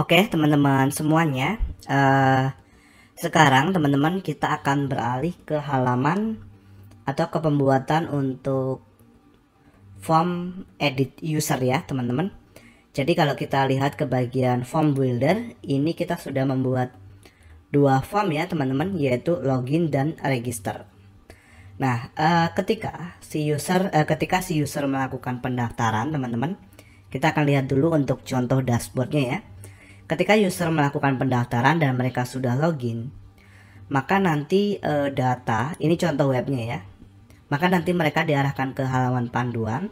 Oke, teman-teman semuanya, eh, sekarang teman-teman kita akan beralih ke halaman atau ke pembuatan untuk form edit user ya, teman-teman. Jadi kalau kita lihat ke bagian form builder, ini kita sudah membuat dua form ya, teman-teman, yaitu login dan register. Nah, ketika si user melakukan pendaftaran, teman-teman, kita akan lihat dulu untuk contoh dashboardnya ya. Ketika user melakukan pendaftaran dan mereka sudah login, maka nanti data, ini contoh webnya ya, maka nanti mereka diarahkan ke halaman panduan.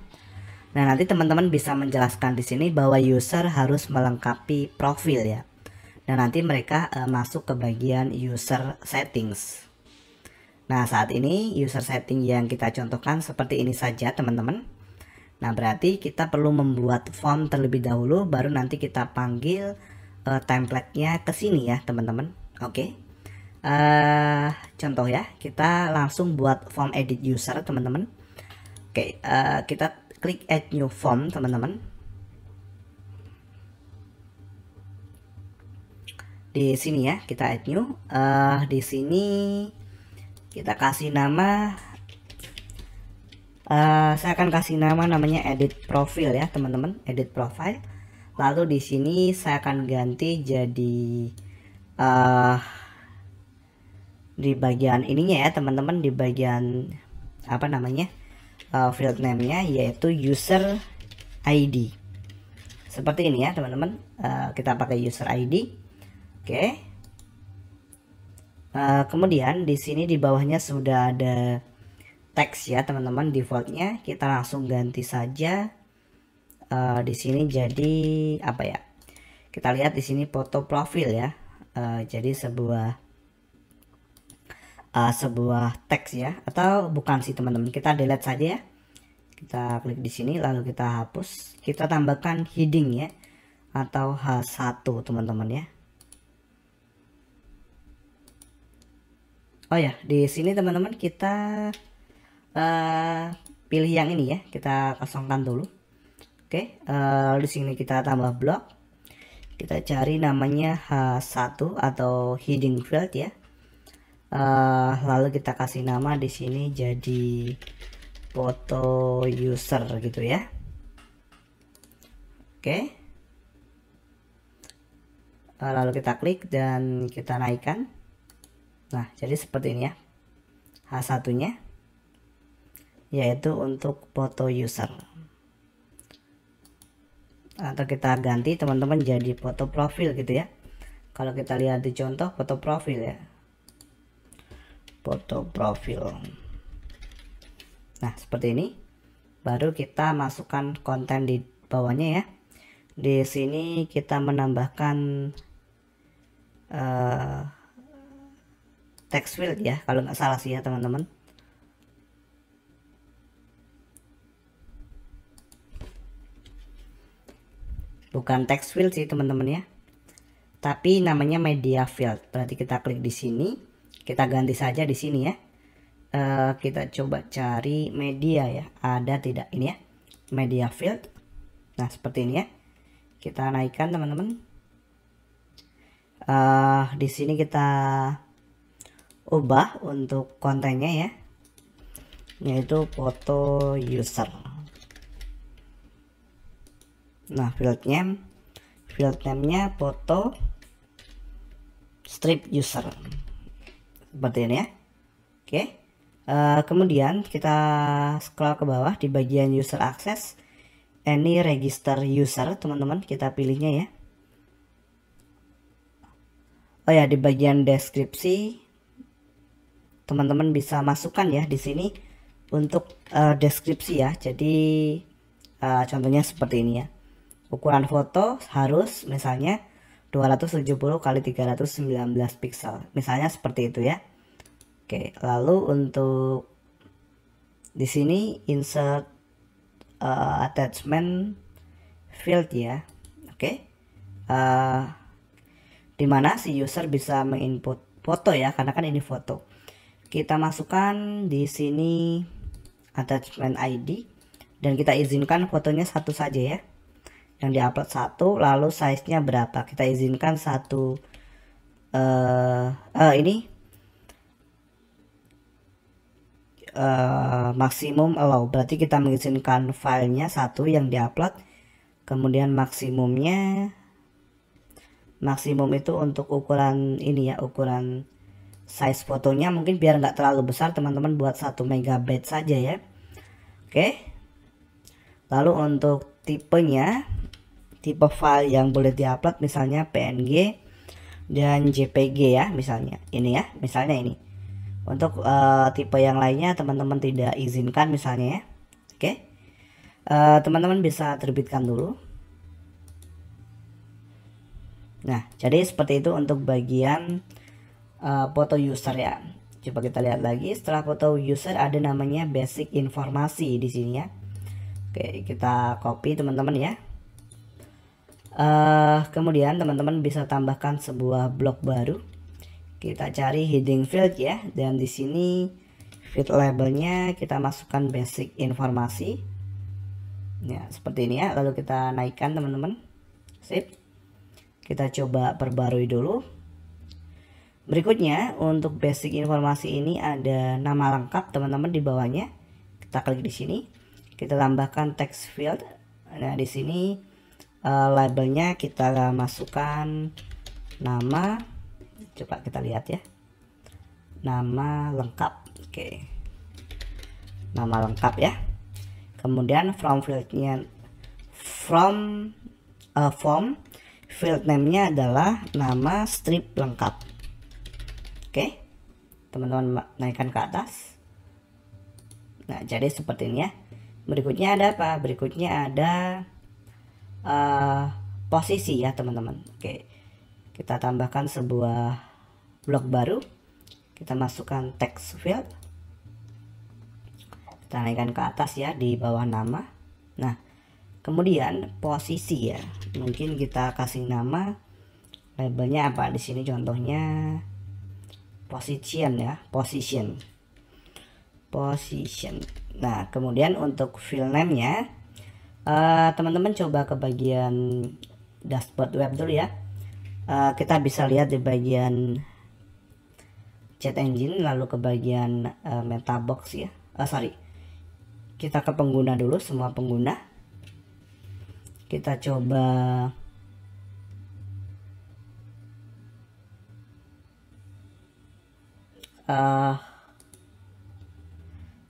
Nah, nanti teman-teman bisa menjelaskan di sini bahwa user harus melengkapi profil ya. Dan nanti mereka masuk ke bagian user settings. Nah, saat ini user setting yang kita contohkan seperti ini saja, teman-teman. Nah, berarti kita perlu membuat form terlebih dahulu, baru nanti kita panggil template-nya ke sini ya, teman-teman. Oke. Contoh ya, kita langsung buat form edit user, teman-teman. Oke, kita klik add new form, teman-teman. Di sini ya, kita add new. Di sini kita kasih nama. Saya akan kasih nama namanya edit profile ya, teman-teman. Edit profile. Lalu di sini saya akan ganti jadi di bagian ininya ya, teman-teman, di bagian apa namanya, field name-nya yaitu user ID. Seperti ini ya, teman-teman. Kita pakai user ID. Oke. Kemudian di sini di bawahnya sudah ada teks ya, teman-teman. Defaultnya kita langsung ganti saja. Di sini jadi apa ya? Kita lihat di sini foto profil ya. Jadi sebuah teks ya, atau bukan sih, teman-teman. Kita delete saja ya. Kita klik di sini lalu kita hapus. Kita tambahkan heading ya, atau H1, teman-teman ya. Oh ya, di sini teman-teman kita pilih yang ini ya. Kita kosongkan dulu. Oke, di sini kita tambah blok. Kita cari namanya H1 atau heading field ya. Lalu kita kasih nama di sini jadi foto user gitu ya. Oke. Lalu kita klik dan kita naikkan. Nah, jadi seperti ini ya. H1-nya yaitu untuk foto user. Atau kita ganti, teman-teman, jadi foto profil gitu ya. Kalau kita lihat di contoh foto profil ya. Foto profil. Nah, seperti ini. Baru kita masukkan konten di bawahnya ya. Di sini kita menambahkan text field ya, kalau nggak salah sih ya, teman-teman. Bukan text field sih, teman-teman ya, tapi namanya media field. Berarti kita klik di sini, kita ganti saja di sini ya. Kita coba cari media ya, ada tidak ini ya, media field. Nah, seperti ini ya. Kita naikkan, teman-teman. Di sini kita ubah untuk kontennya ya, yaitu foto user. Nah, field name-nya foto strip user. Seperti ini ya. Oke. Kemudian kita scroll ke bawah di bagian user access, any register user, teman-teman, kita pilihnya ya. Oh ya, di bagian deskripsi teman-teman bisa masukkan ya di sini untuk deskripsi ya. Jadi contohnya seperti ini ya. Ukuran foto harus misalnya 270 kali 319 pixel. Misalnya seperti itu ya. Oke, lalu untuk di sini insert attachment field ya. Oke. Dimana si user bisa menginput foto ya, karena kan ini foto. Kita masukkan di sini attachment ID dan kita izinkan fotonya satu saja ya. yang diupload satu, lalu size-nya berapa, kita izinkan satu. Ini maksimum allow, berarti kita mengizinkan filenya satu yang diupload, kemudian maksimum itu untuk ukuran ini ya, ukuran size fotonya mungkin biar nggak terlalu besar, teman-teman buat 1 MB saja ya. Oke, lalu untuk tipenya, tipe file yang boleh diupload misalnya PNG dan JPG ya, misalnya ini ya, misalnya ini. Untuk tipe yang lainnya teman-teman tidak izinkan misalnya ya. Oke, teman-teman bisa terbitkan dulu. Nah, jadi seperti itu untuk bagian foto user ya. Coba kita lihat lagi, setelah foto user ada namanya basic informasi di sini ya. Oke, kita copy teman-teman ya. Kemudian teman-teman bisa tambahkan sebuah blok baru. Kita cari heading field ya, dan di sini field labelnya kita masukkan basic informasi. Ya, seperti ini ya. Lalu kita naikkan teman-teman. Sip. Kita coba perbarui dulu. Berikutnya untuk basic informasi ini ada nama lengkap teman-teman di bawahnya. Kita klik di sini. Kita tambahkan text field. Nah, di sini labelnya kita masukkan nama, coba kita lihat ya, nama lengkap. Oke, nama lengkap ya. Kemudian from fieldnya, form field name-nya adalah nama strip lengkap. Oke, teman-teman naikkan ke atas. Nah, jadi seperti ini ya. Berikutnya ada apa? Berikutnya ada posisi ya teman-teman. Oke, kita tambahkan sebuah blok baru, kita masukkan text field, kita naikkan ke atas ya di bawah nama. Nah, kemudian posisi ya, mungkin kita kasih nama, labelnya apa di sini, contohnya position ya, position. Nah, kemudian untuk file name nya teman-teman coba ke bagian dashboard web dulu ya. Kita bisa lihat di bagian chat engine, lalu ke bagian meta box ya. Kita ke pengguna dulu, semua pengguna. Kita coba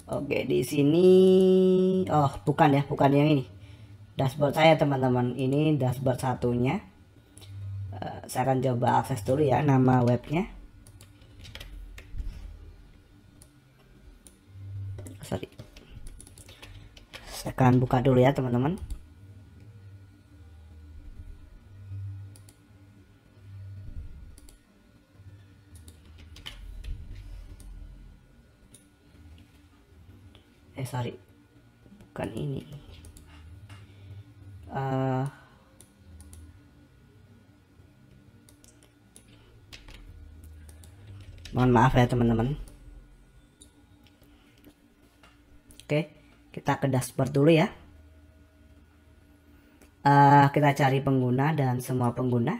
oke, di sini bukan ya, bukan yang ini dashboard saya teman-teman, ini dashboard satunya. Saya akan coba akses dulu ya nama webnya. Saya akan buka dulu ya teman-teman. Bukan ini. Mohon maaf ya teman-teman. Oke, kita ke dashboard dulu ya. Kita cari pengguna dan semua pengguna.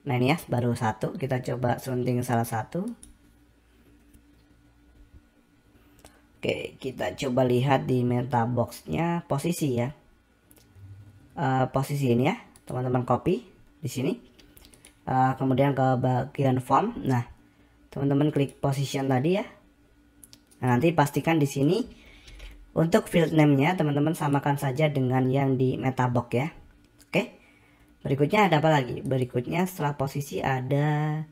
Nah, ini ya baru satu, kita coba sunting salah satu. Oke, kita coba lihat di meta boxnya posisi ya. Posisi ini ya, teman-teman copy di sini. Kemudian ke bagian form. Nah, teman-teman klik position tadi ya. Nah, nanti pastikan di sini untuk field name-nya teman-teman samakan saja dengan yang di meta box ya. Oke. Berikutnya ada apa lagi? Berikutnya setelah posisi ada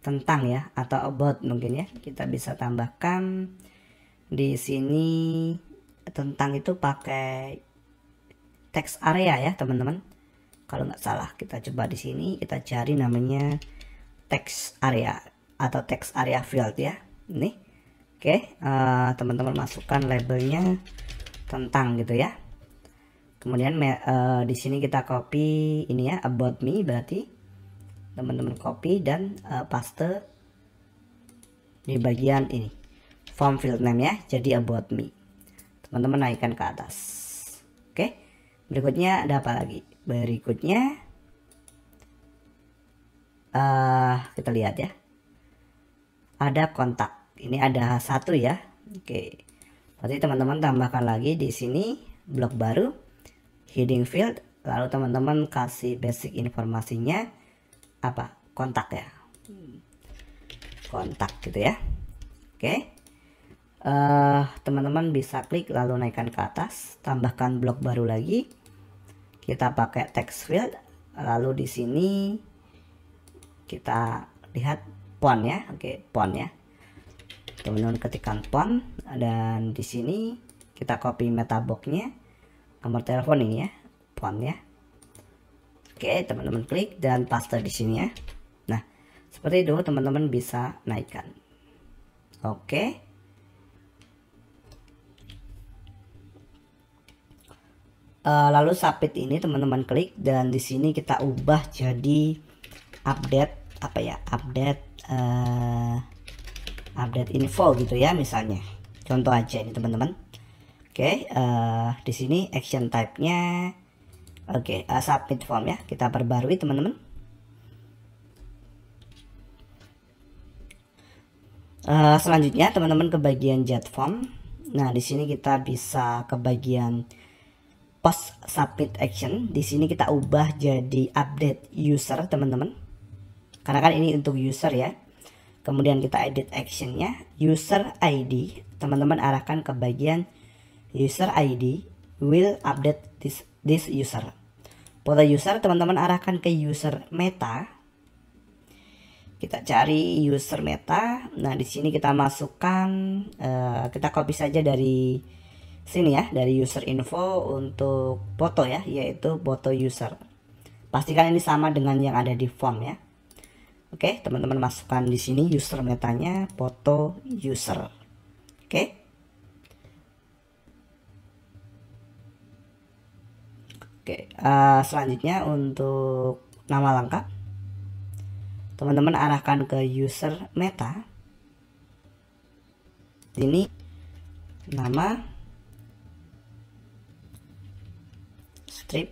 tentang ya, atau about mungkin ya. Kita bisa tambahkan di sini tentang itu pakai text area ya teman-teman. Kalau nggak salah, kita coba di sini kita cari namanya text area atau text area field ya. Ini, oke, teman-teman masukkan labelnya tentang gitu ya. Kemudian di sini kita copy ini ya, about me, berarti teman-teman copy dan paste di bagian ini form field name ya, jadi about me. Teman-teman naikkan ke atas. Oke, Berikutnya ada apa lagi? Berikutnya kita lihat ya. Ada kontak. Ini ada satu ya. Oke. Berarti teman-teman tambahkan lagi di sini blok baru, heading field, lalu teman-teman kasih basic informasinya apa? Kontak ya. Kontak gitu ya. Oke. Teman-teman bisa klik lalu naikkan ke atas, tambahkan blok baru lagi. Kita pakai text field, lalu di sini kita lihat font ya. Oke, font ya. Teman-teman ketikkan font dan di sini kita copy metaboxnya, nomor telepon ini ya, font ya. Oke, teman-teman klik dan paste di sini ya. Nah, seperti itu teman-teman bisa naikkan. Oke. Lalu submit ini teman-teman klik dan di sini kita ubah jadi update apa ya, update info gitu ya, misalnya contoh aja ini teman-teman. Oke, di sini action type-nya oke, submit form ya, kita perbarui teman-teman. Selanjutnya teman-teman ke bagian get form. Nah, di sini kita bisa ke bagian post submit action. Di sini kita ubah jadi update user teman-teman, karena kan ini untuk user ya. Kemudian kita edit actionnya, user ID, teman-teman arahkan ke bagian user ID will update this user. Foto user teman-teman arahkan ke user meta. Kita cari user meta. Nah, di sini kita masukkan, kita copy saja dari sini ya, dari user info untuk foto ya, yaitu foto user. Pastikan ini sama dengan yang ada di form ya. Oke, teman-teman masukkan di sini user metanya foto user. Oke. Oke, selanjutnya untuk nama lengkap, teman-teman arahkan ke user meta. Ini nama, strip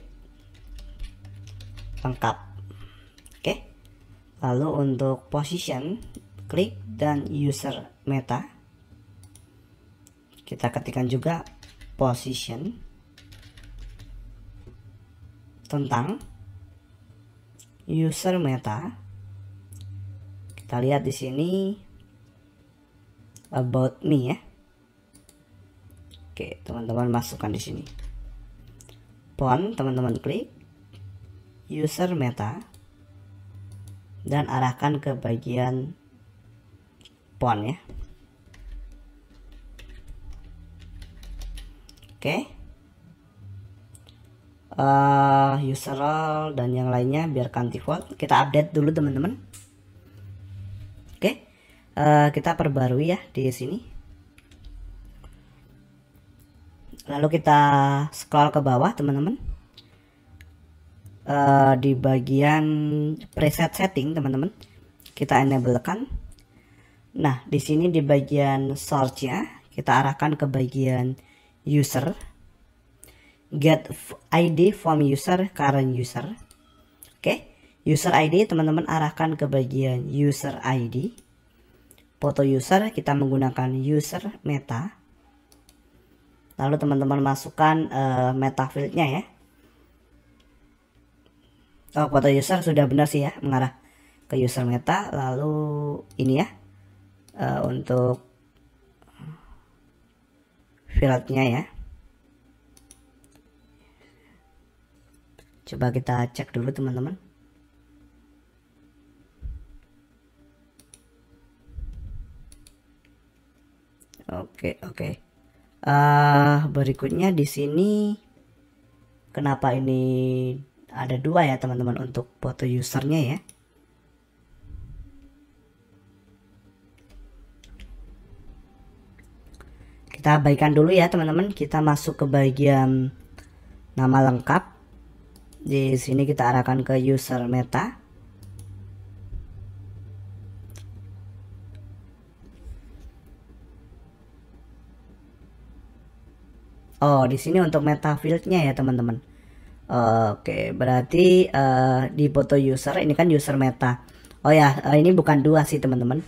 lengkap. Oke. Lalu untuk position, klik dan user meta. Kita ketikkan juga position tentang user meta. Kita lihat di sini about me ya. Oke, teman-teman masukkan di sini. Font teman-teman klik user meta dan arahkan ke bagian font ya. Oke. User role dan yang lainnya biarkan default. Kita update dulu teman-teman. Oke. Kita perbarui ya di sini. Lalu kita scroll ke bawah teman-teman. Di bagian preset setting teman-teman, kita enablekan. Nah, di sini di bagian source ya, kita arahkan ke bagian user, get ID from user, current user. Oke, user ID teman-teman arahkan ke bagian user ID. Foto user kita menggunakan user meta. Lalu teman-teman masukkan meta fieldnya ya. Oh, foto user sudah benar sih ya, mengarah ke user meta. Lalu ini ya, untuk fieldnya ya, coba kita cek dulu teman-teman. Oke. Berikutnya di sini kenapa ini ada dua ya teman-teman untuk foto usernya ya. Kita abaikan dulu ya teman-teman. Kita masuk ke bagian nama lengkap. Di sini kita arahkan ke user meta. Oh, di sini untuk meta fieldnya ya teman-teman. Oke, berarti di foto user ini kan user meta. Oh ya, ini bukan dua sih teman-teman.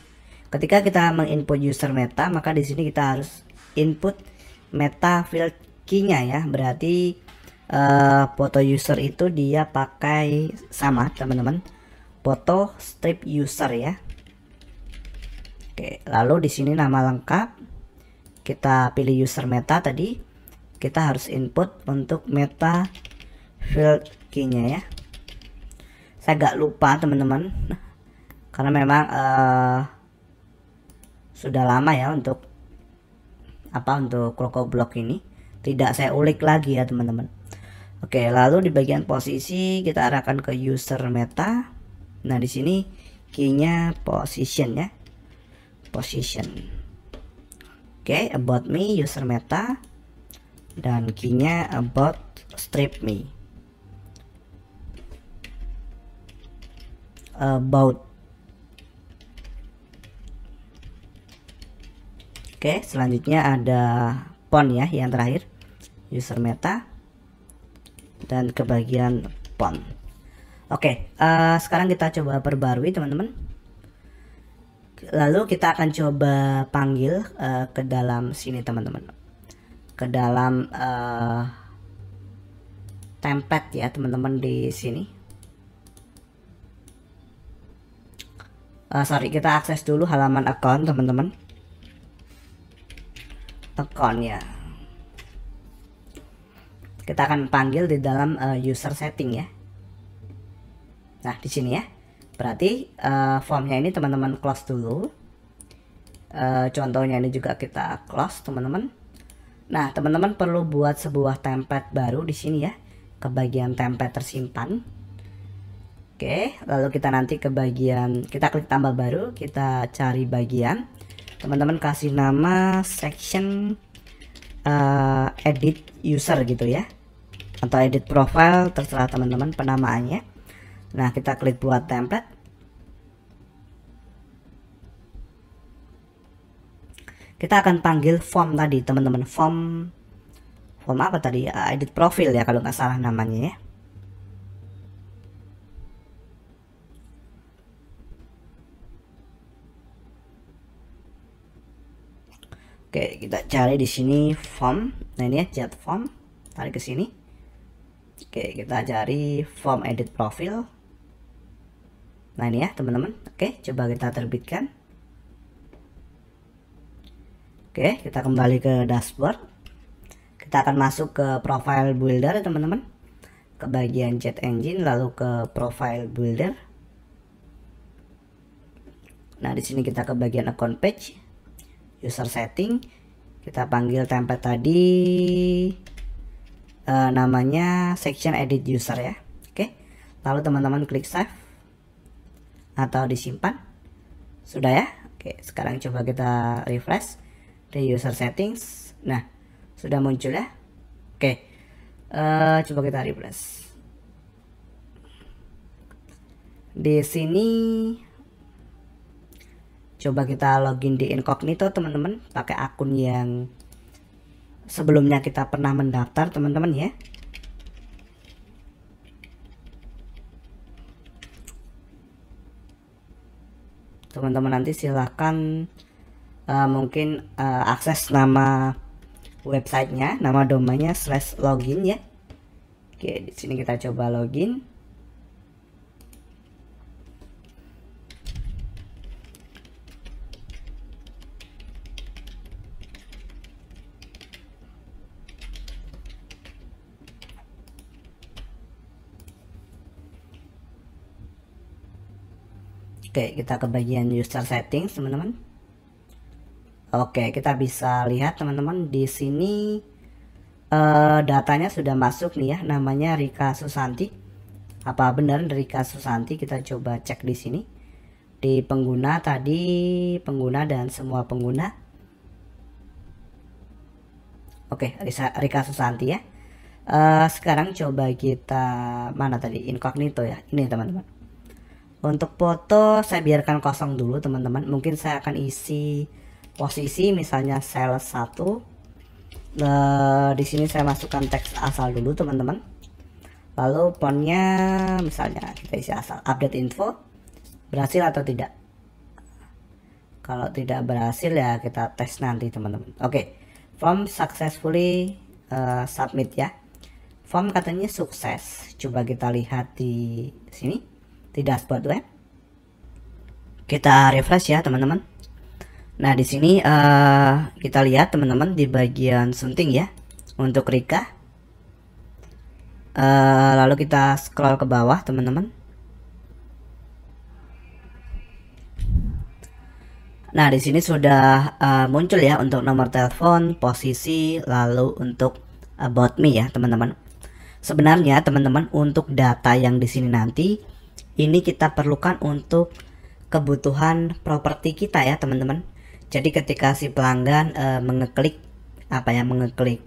Ketika kita menginput user meta, maka di sini kita harus input meta field key-nya ya. Berarti foto user itu dia pakai sama teman-teman, foto strip user ya. Oke, lalu di sini nama lengkap kita pilih user meta tadi, kita harus input untuk meta field key-nya ya. Saya agak lupa teman-teman karena memang sudah lama ya untuk CrocoBlock ini, tidak saya ulik lagi ya teman-teman. Oke, lalu di bagian posisi kita arahkan ke user meta. Nah di sini key-nya position ya, position. Oke, about me user meta, dan key-nya about strip me, about. Oke, selanjutnya ada font ya yang terakhir, user meta, dan ke bagian font. Oke, sekarang kita coba perbarui teman-teman. Lalu kita akan coba panggil ke dalam sini teman-teman, ke dalam template ya teman-teman di sini. Sorry, kita akses dulu halaman account teman-teman. Account ya. Kita akan panggil di dalam user setting ya. Nah di sini ya. Berarti formnya ini teman-teman close dulu. Contohnya ini juga kita close teman-teman. Nah teman-teman perlu buat sebuah template baru di sini ya, ke bagian template tersimpan. Oke, lalu kita nanti ke bagian, kita klik tambah baru, kita cari bagian, teman-teman kasih nama section edit user gitu ya, atau edit profile, terserah teman-teman penamaannya. Nah kita klik buat template. Kita akan panggil form tadi teman-teman, form apa tadi, edit profile ya kalau nggak salah namanya ya. Oke, kita cari di sini form. Nah ini ya, jet form, tarik ke sini. Oke, kita cari form edit profile. Nah ini ya teman-teman. Oke, coba kita terbitkan. Oke, kita kembali ke dashboard. Kita akan masuk ke profile builder teman-teman, ke bagian jet engine, lalu ke profile builder. Nah di sini kita ke bagian account page, user setting, kita panggil template tadi, namanya section edit user ya. Oke, lalu teman-teman klik save atau disimpan. Sudah ya. Oke, sekarang coba kita refresh di user settings. Nah sudah muncul ya. Oke, coba kita refresh di sini. Coba kita login di incognito teman-teman, pakai akun yang sebelumnya kita pernah mendaftar teman-teman ya. Teman-teman nanti silahkan mungkin akses nama websitenya, nama domainnya /login ya. Oke, di sini kita coba login. Oke, kita ke bagian user settings teman-teman. Oke, kita bisa lihat teman-teman di sini datanya sudah masuk nih ya, namanya Rika Susanti. Apa benar Rika Susanti? Kita coba cek di sini. Di pengguna tadi, pengguna dan semua pengguna. Oke, Rika Susanti ya. Sekarang coba kita, mana tadi, incognito ya. Ini teman-teman. Untuk foto saya biarkan kosong dulu teman-teman. Mungkin saya akan isi posisi misalnya sales 1. Di sini saya masukkan teks asal dulu teman-teman. Lalu fontnya misalnya kita isi asal update info, berhasil atau tidak. Kalau tidak berhasil ya kita tes nanti teman-teman. Oke, form successfully submit ya. Form katanya sukses. Coba kita lihat di sini di dashboard web. Kita refresh ya teman-teman. Nah di sini kita lihat teman-teman di bagian sunting ya untuk Rika. Lalu kita scroll ke bawah teman-teman. Nah di sini sudah muncul ya untuk nomor telepon, posisi, lalu untuk about me ya teman-teman. Sebenarnya teman-teman untuk data yang di sini nanti ini kita perlukan untuk kebutuhan properti kita ya teman-teman. Jadi ketika si pelanggan mengeklik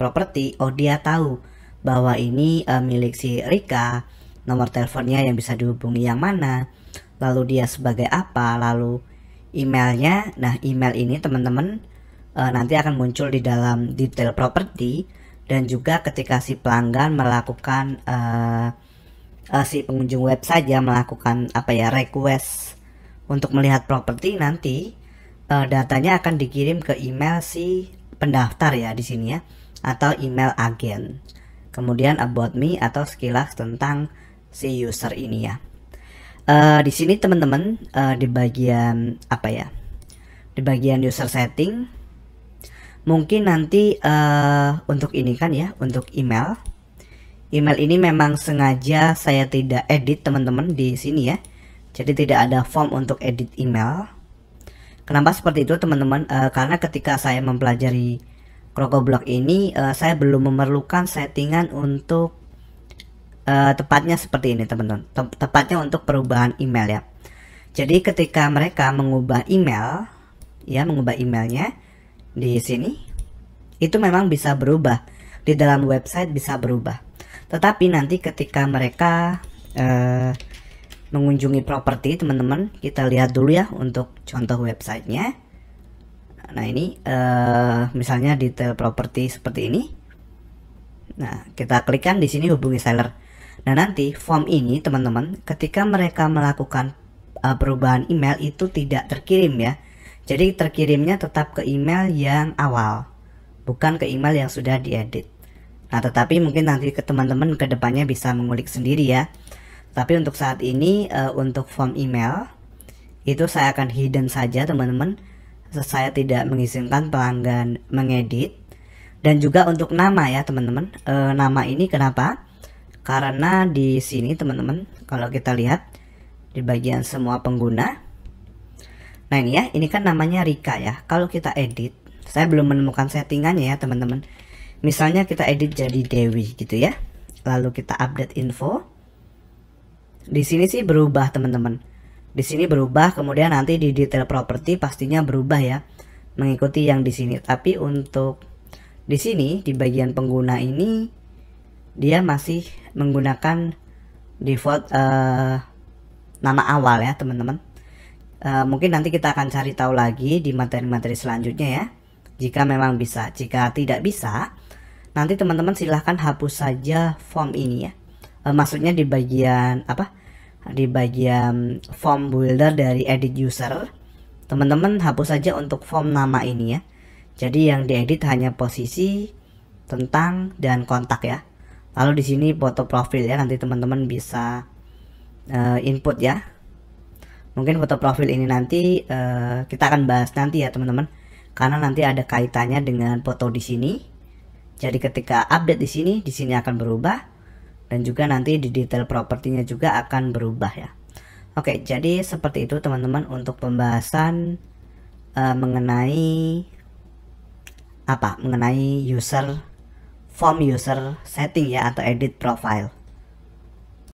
properti, oh dia tahu bahwa ini milik si Rika, nomor teleponnya yang bisa dihubungi yang mana, lalu dia sebagai apa, lalu emailnya. Nah email ini teman-teman nanti akan muncul di dalam detail properti, dan juga ketika si pelanggan melakukan si pengunjung web saja melakukan request untuk melihat properti, nanti datanya akan dikirim ke email si pendaftar ya di sini ya, atau email agen. Kemudian about me atau sekilas tentang si user ini ya. Di sini teman-teman di bagian di bagian user setting, mungkin nanti untuk ini kan ya, untuk email ini memang sengaja saya tidak edit teman-teman di sini ya. Jadi tidak ada form untuk edit email. Kenapa seperti itu teman-teman? Karena ketika saya mempelajari CrocoBlock ini saya belum memerlukan settingan untuk tepatnya seperti ini teman-teman, tepatnya untuk perubahan email ya. Jadi ketika mereka mengubah email ya, mengubah emailnya di sini, itu memang bisa berubah, di dalam website bisa berubah. Tetapi nanti ketika mereka mengunjungi properti teman-teman, kita lihat dulu ya untuk contoh websitenya. Nah ini misalnya detail properti seperti ini. Nah kita klikkan di sini hubungi seller. Nah nanti form ini teman-teman, ketika mereka melakukan perubahan email itu tidak terkirim ya. Jadi terkirimnya tetap ke email yang awal, bukan ke email yang sudah diedit. Nah tetapi mungkin nanti ke teman-teman kedepannya bisa mengulik sendiri ya. Tapi untuk saat ini untuk form email itu saya akan hidden saja teman-teman. Saya tidak mengizinkan pelanggan mengedit. Dan juga untuk nama ya teman-teman. Nama ini kenapa? Karena di sini teman-teman, kalau kita lihat di bagian semua pengguna, nah ini ya, ini kan namanya Rika ya. Kalau kita edit, saya belum menemukan settingannya ya teman-teman. Misalnya kita edit jadi Dewi gitu ya, lalu kita update info. Di sini sih berubah teman-teman. Di sini berubah, kemudian nanti di detail properti pastinya berubah ya, mengikuti yang di sini. Tapi untuk di sini di bagian pengguna ini dia masih menggunakan default nama awal ya teman-teman. Mungkin nanti kita akan cari tahu lagi di materi-materi selanjutnya ya, jika memang bisa. Jika tidak bisa, nanti teman-teman silahkan hapus saja form ini ya. Maksudnya di bagian di bagian form builder dari edit user, teman-teman hapus saja untuk form nama ini ya. Jadi yang diedit hanya posisi, tentang, dan kontak ya. Lalu di sini foto profil ya, nanti teman-teman bisa input ya. Mungkin foto profil ini nanti kita akan bahas nanti ya teman-teman, karena nanti ada kaitannya dengan foto di sini. Jadi ketika update di sini akan berubah, dan juga nanti di detail propertinya juga akan berubah ya. Oke, jadi seperti itu teman-teman untuk pembahasan mengenai mengenai form user setting ya, atau edit profile.